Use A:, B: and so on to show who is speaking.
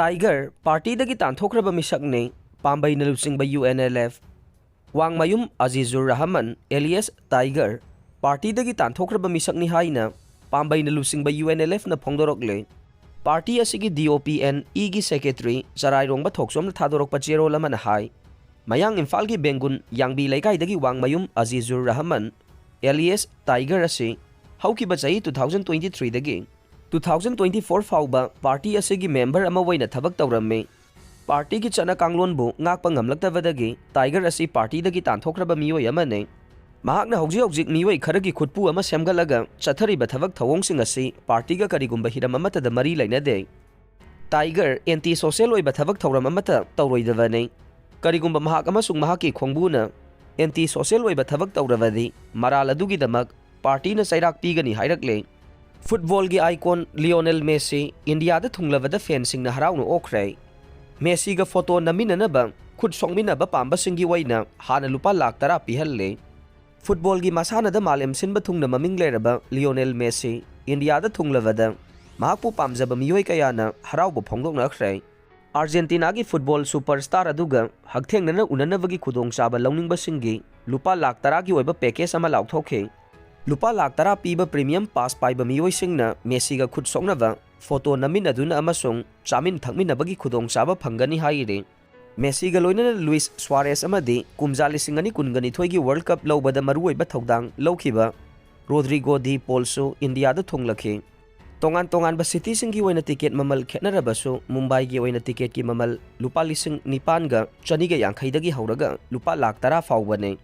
A: Tiger, Partydagi Tanthokhraba Mishakni, Pambeina Luchingba UNLF, Wangmayum Azizur Rahman, alias Tiger, Partydagi Tanthokhraba Mishakni Haina, Pambeina Luchingba UNLF na Phongdorokle, Party asigi DOPN igi Secretary, Sarairongba Thoksom Thadorokpa Chero Laman Hai, Mayang Imfalgi Bengun, Yangbi Laikai Wangmayum Azizur Rahman, alias Tiger Asi, Haukiba Chai 2023 dagi. 2024 fauba party asigi member ama waina thabak tawramme party ki chana kanglon bu ngakpa ngamlaktawadagi Tiger asi party dagi tanthokhraba miyoi amane mahakna hojik miyoi kharagi khutpu ama semgalaga chathariba thabak thawongsing asi party ga karigumba hiram amata da mari lainade Tiger anti social oiba thabak thawram amata tawroidavane karigumba mahak amasung mahaki khongbuna anti social oiba thabak tawravadi maral adugi damak party na sairak pigani hairakle Football की icon Lionel Messi India दा थुंगलबदा fencing ना हराउनो ओखरे Messiga photo नमिन्नबा खुद सोकमिन्नबा पाम्बासिंगी ओइना हाना लुपा lakh 10 पिहल्ले football की मसानादा मालेम सिनबा थुंगना ममिंग लेरबा Lionel Messi India दा थुंगलबदा महाकपु पामजबा मियोय कयाना हराउबो फोंदोकनाख्रे Argentina की football superstar अदुगा हकथेंगना उननबगी खुदोंगचाबा लौनिंगबासिंगी लुपा lakh 10 की ओइबा package अमा लाउथोखे Lupa Lakh 10 piba premium pass paiba miyoisingna Messiga Khut soknaba photo naminaduna amasung chamin thakminabagi khudongchaba phangani haire Messiga loinana Luis Suarez amadi kumjali singani kungani thoigi World Cup lobada maruoiba thodang lokhiba Rodrigo di Polso India da thonglakhe tongan ba city singi oina ticket mamal khetnarabasu Mumbai gi oina ticket ki mamal lupa lising 9 ga chani ga yankhai dagi hauraga lupa lakh 10 faubane